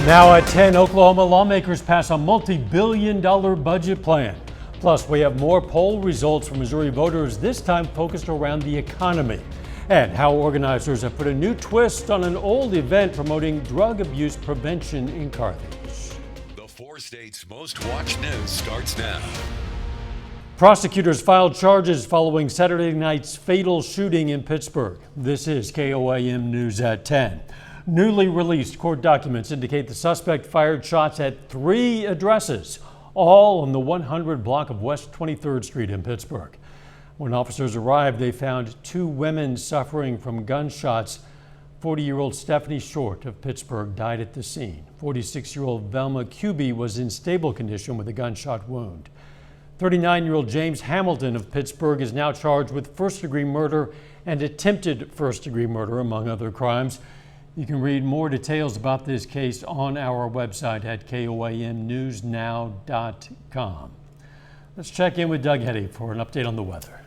Now at 10, Oklahoma lawmakers pass a multi-billion-dollar budget plan. Plus, we have more poll results from Missouri voters, this time focused around the economy, and how organizers have put a new twist on an old event promoting drug abuse prevention in Carthage. The 4 states' most watched news starts now. Prosecutors filed charges following Saturday night's fatal shooting in Pittsburgh. This is KOAM News at 10. Newly released court documents indicate the suspect fired shots at 3 addresses, all on the 100 block of West 23rd Street in Pittsburgh. When officers arrived, they found 2 women suffering from gunshots. 40-year-old Stephanie Short of Pittsburgh died at the scene. 46-year-old Velma Kuby was in stable condition with a gunshot wound. 39-year-old James Hamilton of Pittsburgh is now charged with first-degree murder and attempted first-degree murder, among other crimes. You can read more details about this case on our website at koamnewsnow.com. Let's check in with Doug Heddy for an update on the weather.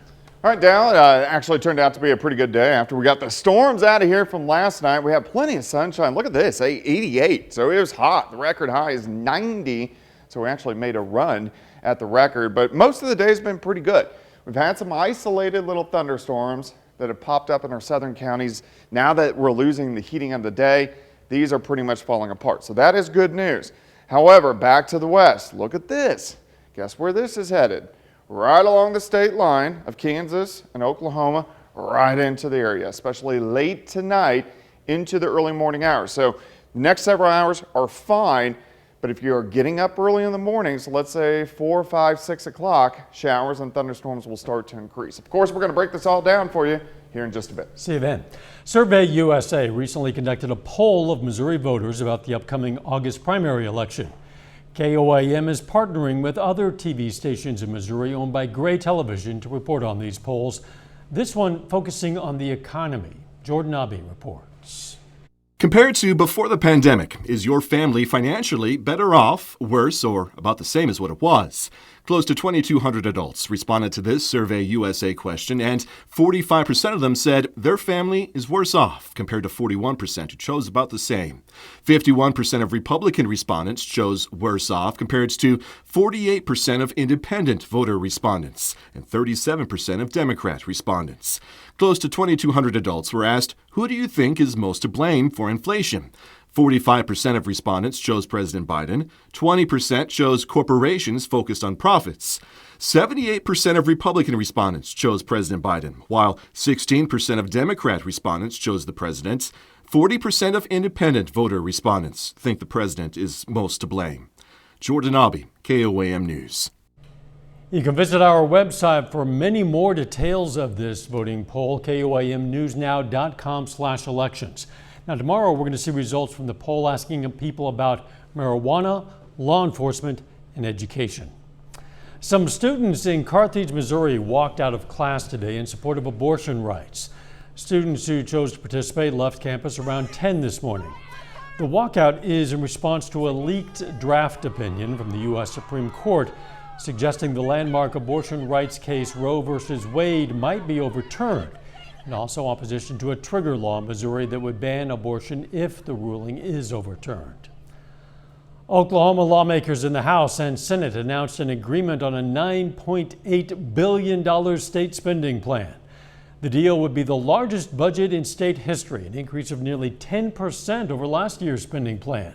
All right, Dal, it actually turned out to be a pretty good day after we got the storms out of here from last night. We have plenty of sunshine. Look at this, 88. So it was hot. The record high is 90. So we actually made a run at the record, but most of the day has been pretty good. We've had some isolated little thunderstorms that have popped up in our southern counties. Now that we're losing the heating of the day, these are pretty much falling apart. So that is good news. However, back to the west, look at this. Guess where this is headed? Right along the state line of Kansas and Oklahoma, right into the area, especially late tonight into the early morning hours. So the next several hours are fine, but if you're getting up early in the mornings, let's say 4, 5, 6 o'clock, showers and thunderstorms will start to increase. Of course, we're going to break this all down for you here in just a bit. See you then. Survey USA recently conducted a poll of Missouri voters about the upcoming August primary election. KOAM is partnering with other TV stations in Missouri owned by Gray Television to report on these polls. This one focusing on the economy. Jordan Abbey reports. Compared to before the pandemic, is your family financially better off, worse, or about the same as what it was? Close to 2,200 adults responded to this Survey USA question, and 45% of them said their family is worse off, compared to 41% who chose about the same. 51% of Republican respondents chose worse off, compared to 48% of independent voter respondents and 37% of Democrat respondents. Close to 2,200 adults were asked, who do you think is most to blame for inflation? 45% of respondents chose President Biden. 20% chose corporations focused on profits. 78% of Republican respondents chose President Biden, while 16% of Democrat respondents chose the president. 40% of independent voter respondents think the president is most to blame. Jordan Abbey, KOAM News. You can visit our website for many more details of this voting poll, koamnewsnow.com/elections. Now, tomorrow we're going to see results from the poll asking people about marijuana, law enforcement, and education. Some students in Carthage, Missouri walked out of class today in support of abortion rights. Students who chose to participate left campus around 10 this morning. The walkout is in response to a leaked draft opinion from the U.S. Supreme Court suggesting the landmark abortion rights case Roe v. Wade might be overturned, and also opposition to a trigger law in Missouri that would ban abortion if the ruling is overturned. Oklahoma lawmakers in the House and Senate announced an agreement on a $9.8 billion state spending plan. The deal would be the largest budget in state history, an increase of nearly 10% over last year's spending plan.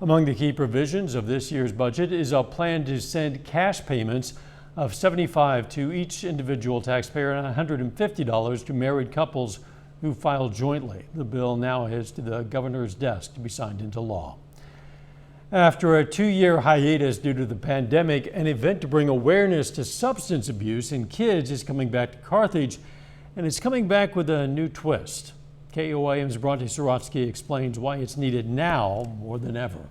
Among the key provisions of this year's budget is a plan to send cash payments of $75 to each individual taxpayer and $150 to married couples who file jointly. The bill now heads to the governor's desk to be signed into law. After a 2-year hiatus due to the pandemic, an event to bring awareness to substance abuse in kids is coming back to Carthage, and it's coming back with a new twist. KOAM's Bronte Sorotsky explains why it's needed now more than ever.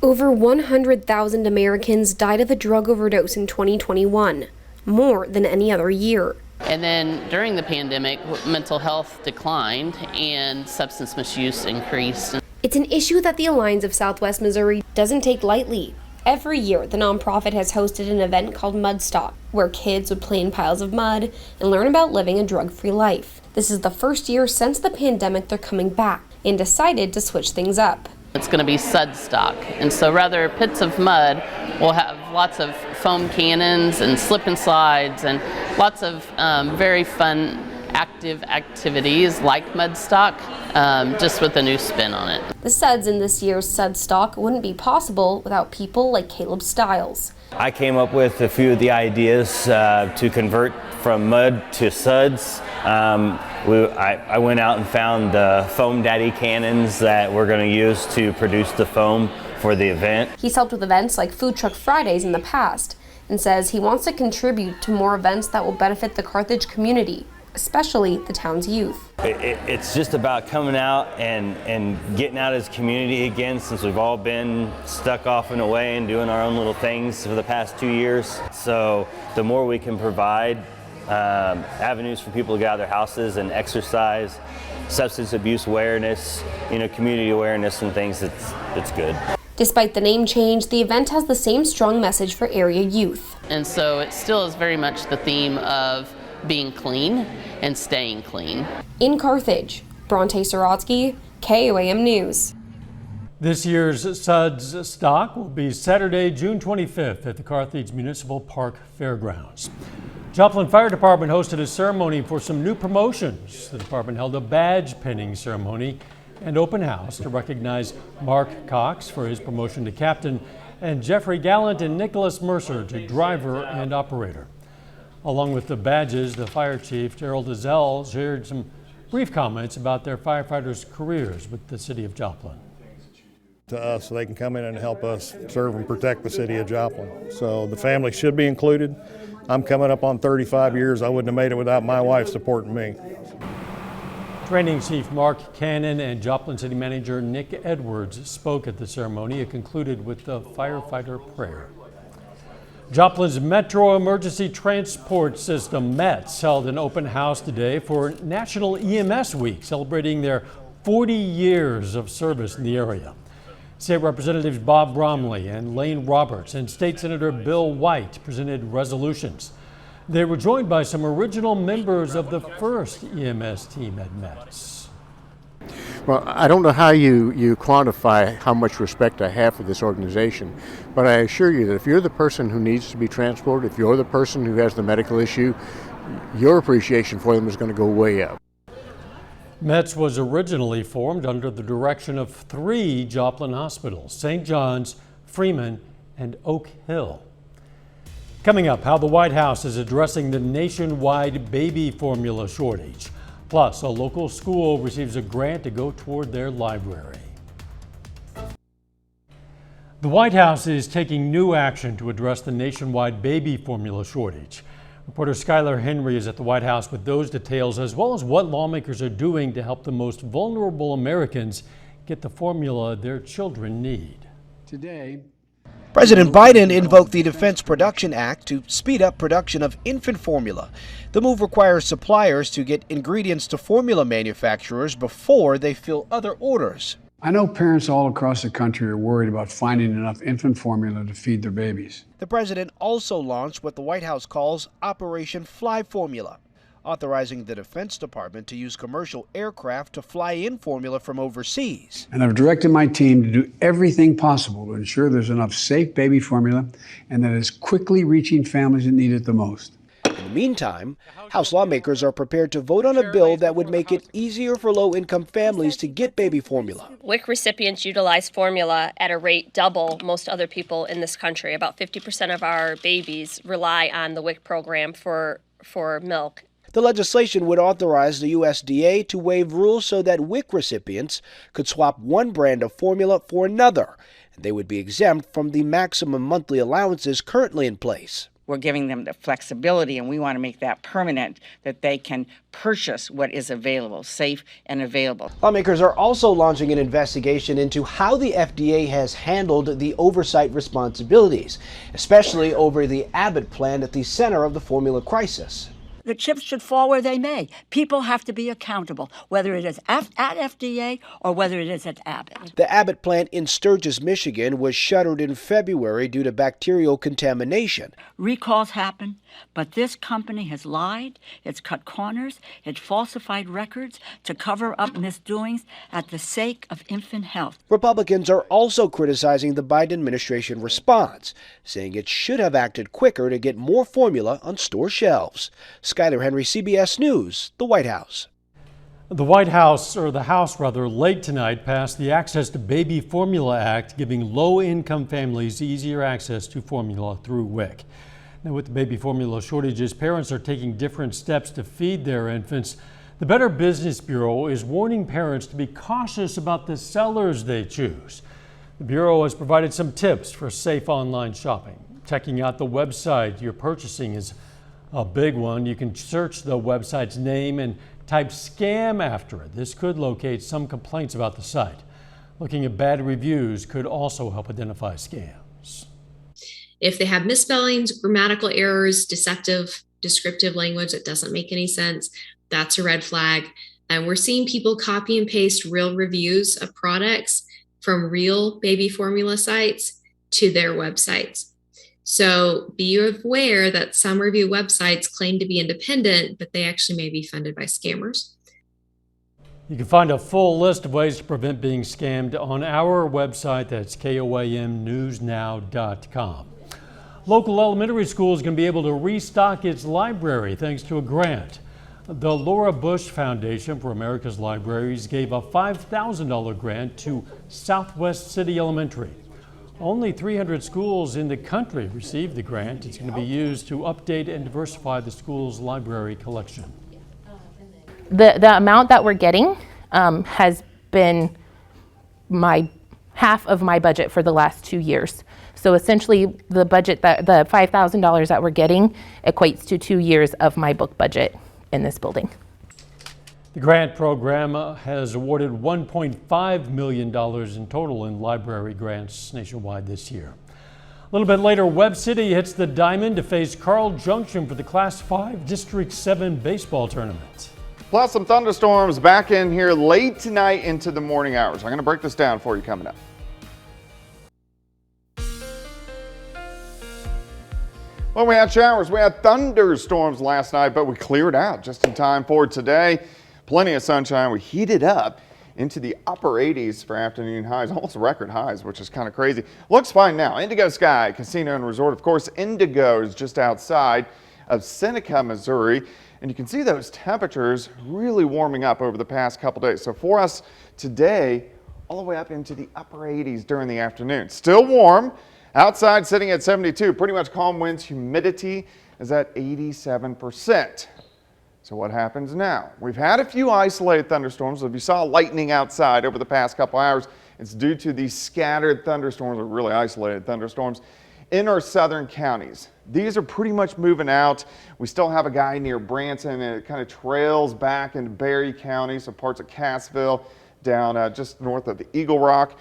Over 100,000 Americans died of a drug overdose in 2021, more than any other year. And then during the pandemic, mental health declined and substance misuse increased. It's an issue that the Alliance of Southwest Missouri doesn't take lightly. Every year, the nonprofit has hosted an event called Mudstock, where kids would play in piles of mud and learn about living a drug-free life. This is the first year since the pandemic they're coming back and decided to switch things up. It's going to be sud stock, and so rather pits of mud will have lots of foam cannons and slip and slides and lots of very fun active activities like mud stock, just with a new spin on it. The suds in this year's sud stock wouldn't be possible without people like Caleb Stiles. I came up with a few of the ideas to convert from mud to suds. I went out and found the Foam Daddy cannons that we're going to use to produce the foam for the event. He's helped with events like Food Truck Fridays in the past and says he wants to contribute to more events that will benefit the Carthage community, especially the town's youth. It's just about coming out and getting out as a community again, since we've all been stuck off and away and doing our own little things for the past 2 years. So the more we can provide avenues for people to get out of their houses and exercise, substance abuse awareness, community awareness and things, it's good. Despite the name change, the event has the same strong message for area youth. And so it still is very much the theme of being clean and staying clean. In Carthage, Bronte Sorotsky, KOAM News. This year's Suds stock will be Saturday, June 25th at the Carthage Municipal Park Fairgrounds. Joplin Fire Department hosted a ceremony for some new promotions. The department held a badge pinning ceremony and open house to recognize Mark Cox for his promotion to captain and Jeffrey Gallant and Nicholas Mercer to driver and operator. Along with the badges, the fire chief, Gerald Ezell, shared some brief comments about their firefighters' careers with the city of Joplin. To us, so they can come in and help us serve and protect the city of Joplin. So the family should be included. I'm coming up on 35 years. I wouldn't have made it without my wife supporting me. Training Chief Mark Cannon and Joplin City Manager Nick Edwards spoke at the ceremony. It concluded with the firefighter prayer. Joplin's Metro Emergency Transport System, METS, held an open house today for National EMS Week, celebrating their 40 years of service in the area. State Representatives Bob Bromley and Lane Roberts and State Senator Bill White presented resolutions. They were joined by some original members of the first EMS team at METS. Well, I don't know how you quantify how much respect I have for this organization, but I assure you that if you're the person who needs to be transported, if you're the person who has the medical issue, your appreciation for them is going to go way up. METS was originally formed under the direction of 3 Joplin hospitals, St. John's, Freeman, and Oak Hill. Coming up, how the White House is addressing the nationwide baby formula shortage. Plus, a local school receives a grant to go toward their library. The White House is taking new action to address the nationwide baby formula shortage. Reporter Skylar Henry is at the White House with those details, as well as what lawmakers are doing to help the most vulnerable Americans get the formula their children need. Today, President Biden invoked the Defense Production Act to speed up production of infant formula. The move requires suppliers to get ingredients to formula manufacturers before they fill other orders. I know parents all across the country are worried about finding enough infant formula to feed their babies. The president also launched what the White House calls Operation Fly Formula, authorizing the Defense Department to use commercial aircraft to fly in formula from overseas. And I've directed my team to do everything possible to ensure there's enough safe baby formula and that it's quickly reaching families that need it the most. In the meantime, House lawmakers are prepared to vote on a bill that would make it easier for low-income families to get baby formula. WIC recipients utilize formula at a rate double most other people in this country. About 50% of our babies rely on the WIC program for milk. The legislation would authorize the USDA to waive rules so that WIC recipients could swap one brand of formula for another, and they would be exempt from the maximum monthly allowances currently in place. We're giving them the flexibility, and we want to make that permanent, that they can purchase what is available, safe and available. Lawmakers are also launching an investigation into how the FDA has handled the oversight responsibilities, especially over the Abbott plant at the center of the formula crisis. The chips should fall where they may. People have to be accountable, whether it is at FDA or whether it is at Abbott. The Abbott plant in Sturgis, Michigan was shuttered in February due to bacterial contamination. Recalls happen, but this company has lied, it's cut corners, it's falsified records to cover up misdoings at the sake of infant health. Republicans are also criticizing the Biden administration response, saying it should have acted quicker to get more formula on store shelves. Skyler Henry, CBS News, the White House. The White House, or the House rather, late tonight passed the Access to Baby Formula Act, giving low-income families easier access to formula through WIC. Now, with the baby formula shortages, parents are taking different steps to feed their infants. The Better Business Bureau is warning parents to be cautious about the sellers they choose. The Bureau has provided some tips for safe online shopping. Checking out the website you're purchasing is a big one. You can search the website's name and type scam after it. This could locate some complaints about the site. Looking at bad reviews could also help identify scams. If they have misspellings, grammatical errors, deceptive, descriptive language that doesn't make any sense, that's a red flag. And we're seeing people copy and paste real reviews of products from real baby formula sites to their websites. So be aware that some review websites claim to be independent, but they actually may be funded by scammers. You can find a full list of ways to prevent being scammed on our website. That's KOAMnewsnow.com. Local elementary school is going to be able to restock its library thanks to a grant. The Laura Bush Foundation for America's Libraries gave a $5,000 grant to Southwest City Elementary. Only 300 schools in the country received the grant. It's going to be used to update and diversify the school's library collection. The amount that we're getting has been half of my budget for the last 2 years. So essentially the budget, the $5,000 that we're getting equates to 2 years of my book budget in this building. The grant program has awarded $1.5 million in total in library grants nationwide this year. A little bit later, Webb City hits the diamond to face Junction for the Class 5 District 7 baseball tournament. Plus some thunderstorms back in here late tonight into the morning hours. I'm going to break this down for you coming up. Well, we had showers, we had thunderstorms last night, but we cleared out just in time for today. Plenty of sunshine. We heated up into the upper 80s for afternoon highs, almost record highs, which is kind of crazy. Looks fine now. Indigo Sky Casino and Resort. Of course, Indigo is just outside of Seneca, Missouri. And you can see those temperatures really warming up over the past couple days. So for us today, all the way up into the upper 80s during the afternoon. Still warm. Outside sitting at 72. Pretty much calm winds. Humidity is at 87%. So what happens now? We've had a few isolated thunderstorms. If you saw lightning outside over the past couple hours, it's due to these scattered thunderstorms, or really isolated thunderstorms, in our southern counties. These are pretty much moving out. We still have a guy near Branson, and it kind of trails back into Berry County, so parts of Cassville, down just north of Eagle Rock.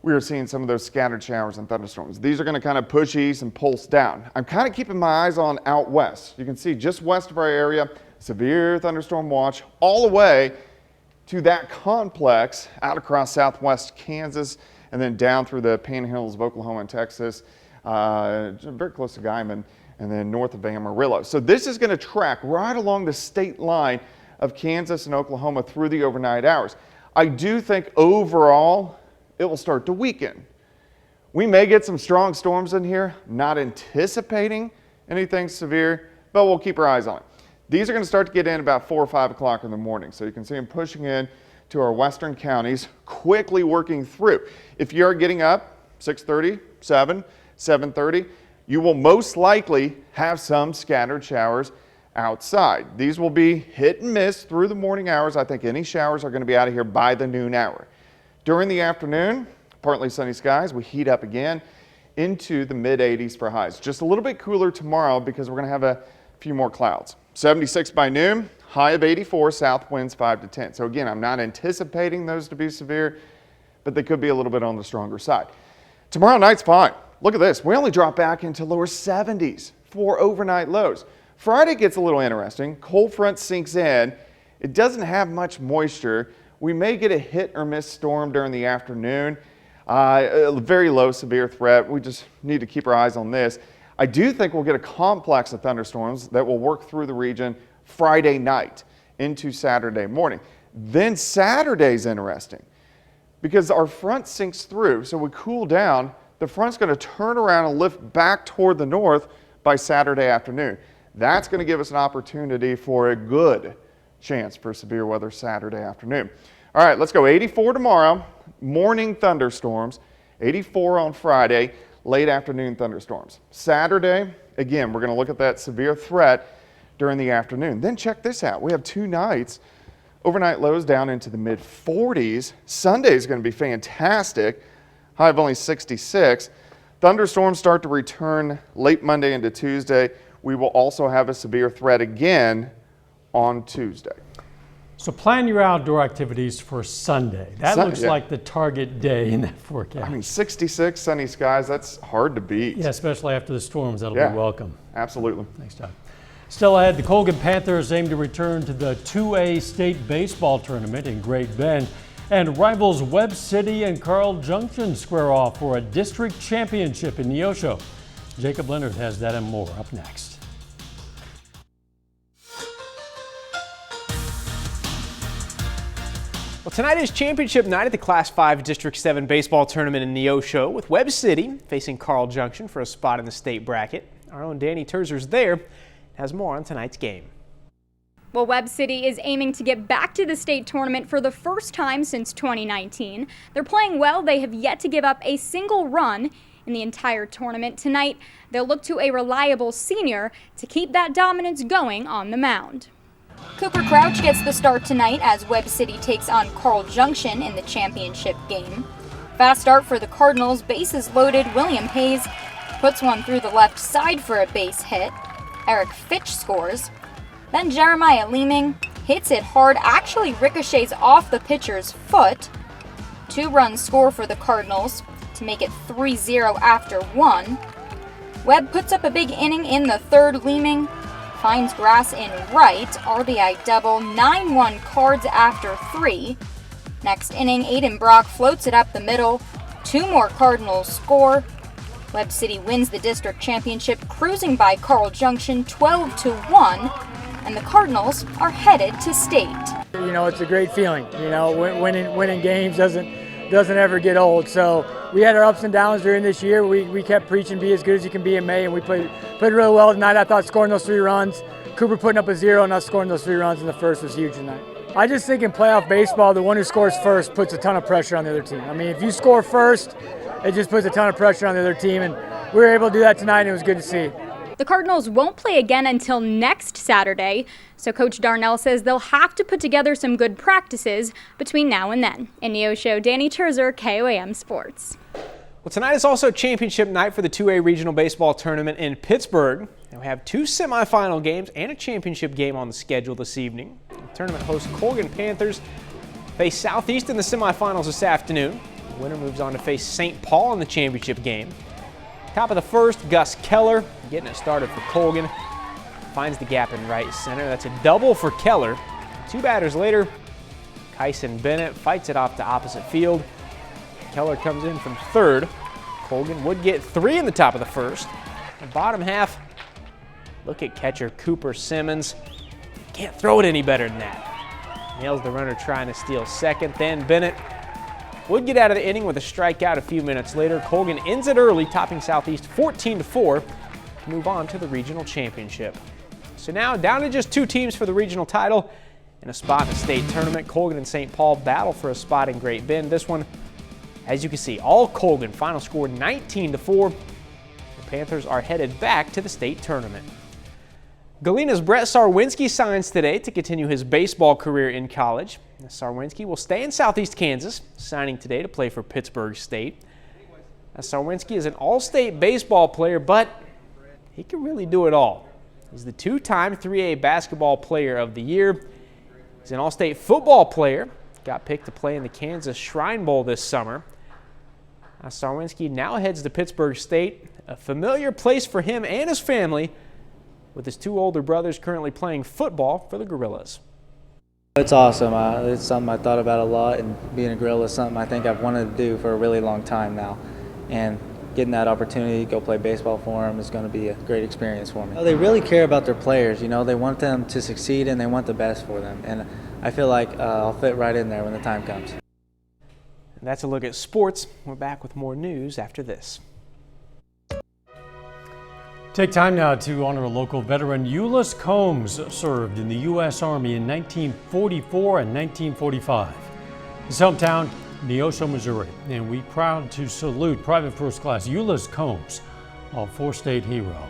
We are seeing some of those scattered showers and thunderstorms. These are going to kind of push east and pulse down. I'm kind of keeping my eyes on out west. You can see just west of our area, severe thunderstorm watch all the way to that complex out across southwest Kansas and then down through the panhandles of Oklahoma and Texas, very close to Guyman, and then north of Amarillo. So this is going to track right along the state line of Kansas and Oklahoma through the overnight hours. I do think overall it will start to weaken. We may get some strong storms in here, not anticipating anything severe, but we'll keep our eyes on it. These are going to start to get in about 4 or 5 o'clock in the morning. So you can see them pushing in to our western counties, quickly working through. If you're getting up 6:30, 7, 7:30, you will most likely have some scattered showers outside. These will be hit and miss through the morning hours. I think any showers are going to be out of here by the noon hour. During the afternoon, partly sunny skies, we heat up again into the mid 80s for highs. Just a little bit cooler tomorrow because we're going to have a few more clouds. 76 by noon, high of 84, south winds 5 to 10. So again, I'm not anticipating those to be severe, but they could be a little bit on the stronger side. Tomorrow night's fine. Look at this. We only drop back into lower 70s for overnight lows. Friday gets a little interesting. Cold front sinks in. It doesn't have much moisture. We may get a hit or miss storm during the afternoon. A very low severe threat. We just need to keep our eyes on this. I do think we'll get a complex of thunderstorms that will work through the region Friday night into Saturday morning. Then Saturday's interesting because our front sinks through, so we cool down. The front's going to turn around and lift back toward the north by Saturday afternoon. That's going to give us an opportunity for a good chance for severe weather Saturday afternoon. All right, let's go. 84 tomorrow, morning thunderstorms. 84 on Friday, late afternoon thunderstorms. Saturday, again, we're going to look at that severe threat during the afternoon. Then check this out. We have 2 nights. Overnight lows down into the mid-40s. Sunday is going to be fantastic. High of only 66. Thunderstorms start to return late Monday into Tuesday. We will also have a severe threat again on Tuesday. So plan your outdoor activities for Sunday. That looks like the target day in that forecast. I mean, 66 sunny skies, that's hard to beat. Yeah, especially after the storms, that'll be welcome. Absolutely. Thanks, Doug. Still ahead, the Colgan Panthers aim to return to the 2A state baseball tournament in Great Bend, and rivals Webb City and Carl Junction square off for a district championship in Neosho. Jacob Leonard has that and more up next. Well, tonight is championship night at the Class 5 District 7 baseball tournament in Neosho, with Webb City facing Carl Junction for a spot in the state bracket. Our own Danny Terzer's there, has more on tonight's game. Well, Webb City is aiming to get back to the state tournament for the first time since 2019. They're playing well. They have yet to give up a single run in the entire tournament. Tonight, they'll look to a reliable senior to keep that dominance going on the mound. Cooper Crouch gets the start tonight as Webb City takes on Carl Junction in the championship game. Fast start for the Cardinals, bases loaded. William Hayes puts one through the left side for a base hit. Eric Fitch scores. Then Jeremiah Leeming hits it hard, actually ricochets off the pitcher's foot. 2 runs score for the Cardinals to make it 3-0 after 1. Webb puts up a big inning in the third. Leeming finds grass in right, RBI double, 9-1 Cards after 3. Next inning, Aiden Brock floats it up the middle. 2 more Cardinals score. Webb City wins the district championship, cruising by Carl Junction 12-1, and the Cardinals are headed to state. You know, it's a great feeling. You know, winning games doesn't ever get old. So we had our ups and downs during this year. We kept preaching, be as good as you can be in May, and we played really well tonight. I thought scoring those 3 runs, Cooper putting up a 0 and us scoring those 3 runs in the first was huge tonight. I just think in playoff baseball, the one who scores first puts a ton of pressure on the other team. I mean, if you score first, it just puts a ton of pressure on the other team, and we were able to do that tonight, and it was good to see. The Cardinals won't play again until next Saturday, so Coach Darnell says they'll have to put together some good practices between now and then. In Neosho, Danny Terzer, KOAM Sports. Well, tonight is also championship night for the 2A regional baseball tournament in Pittsburgh. And we have 2 semifinal games and a championship game on the schedule this evening. The tournament host Colgan Panthers face Southeast in the semifinals this afternoon. The winner moves on to face St. Paul in the championship game. Top of the first, Gus Keller getting it started for Colgan. Finds the gap in right center. That's a double for Keller. 2 batters later, Kyson Bennett fights it off to opposite field. Keller comes in from third. Colgan would get 3 in the top of the first. The bottom half, look at catcher Cooper Simmons. Can't throw it any better than that. Nails the runner trying to steal second. Then Bennett would get out of the inning with a strikeout a few minutes later. Colgan ends it early, topping Southeast 14-4 to move on to the regional championship. So now down to just 2 teams for the regional title and a spot in the state tournament. Colgan and St. Paul battle for a spot in Great Bend. This one, as you can see, all Colgan. Final score 19-4. The Panthers are headed back to the state tournament. Galena's Brett Sarwinski signs today to continue his baseball career in college. Sarwinski will stay in Southeast Kansas, signing today to play for Pittsburgh State. Sarwinski is an all-state baseball player, but he can really do it all. He's the 2-time 3A basketball player of the year. He's an all-state football player. Got picked to play in the Kansas Shrine Bowl this summer. Sarwinski now heads to Pittsburgh State, a familiar place for him and his family, with his 2 older brothers currently playing football for the Gorillas. It's awesome. It's something I thought about a lot, and being a gorilla is something I think I've wanted to do for a really long time now. And getting that opportunity to go play baseball for them is going to be a great experience for me. They really care about their players. You know, they want them to succeed and they want the best for them. And I feel like I'll fit right in there when the time comes. And that's a look at sports. We're back with more news after this. Take time now to honor a local veteran. Ulysses Combs served in the U.S. Army in 1944 and 1945. His hometown, Neosho, Missouri, and we proud to salute Private First Class Ulysses Combs, a 4-state hero.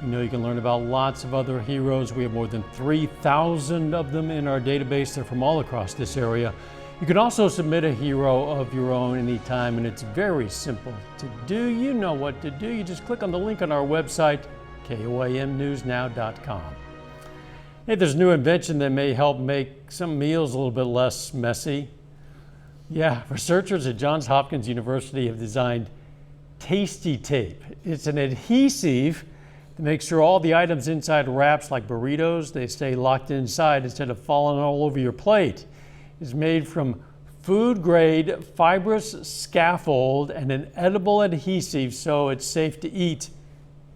You know, you can learn about lots of other heroes. We have more than 3,000 of them in our database. They're from all across this area. You can also submit a hero of your own anytime, and it's very simple to do. You know what to do. You just click on the link on our website, KOAMnewsnow.com. Hey, there's a new invention that may help make some meals a little bit less messy. Yeah, researchers at Johns Hopkins University have designed Tasty Tape. It's an adhesive to make sure all the items inside wraps, like burritos, they stay locked inside instead of falling all over your plate. It's made from food-grade fibrous scaffold and an edible adhesive, so it's safe to eat,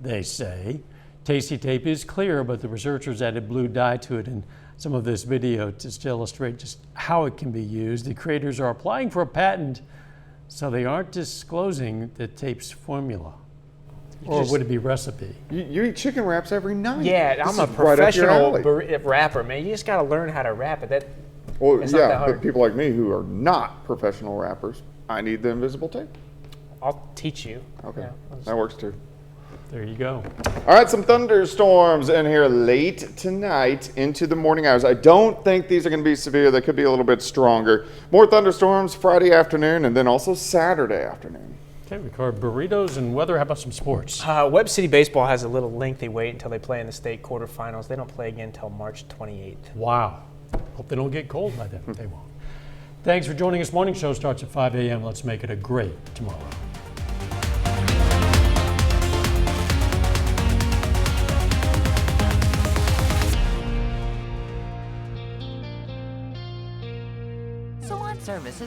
they say. Tasty Tape is clear, but the researchers added blue dye to it in some of this video to illustrate just how it can be used. The creators are applying for a patent, so they aren't disclosing the tape's formula. Or would it be recipe? You eat chicken wraps every night. Yeah, I'm a professional rapper, man. You just got to learn how to rap it. Well, it's not that yeah, hard. but people like me who are not professional rappers, I need the invisible tape. I'll teach you. Okay, Yeah, that works too. There you go. All right, some thunderstorms in here late tonight into the morning hours. I don't think these are going to be severe. They could be a little bit stronger. More thunderstorms Friday afternoon and then also Saturday afternoon. Okay, we covered burritos and weather. How about some sports? Webb City Baseball has a little lengthy wait until they play in the state quarterfinals. They don't play again until March 28th. Wow. Hope they don't get cold by then. They won't. Thanks for joining us. Morning show starts at 5 a.m. Let's make it a great tomorrow. Salon service is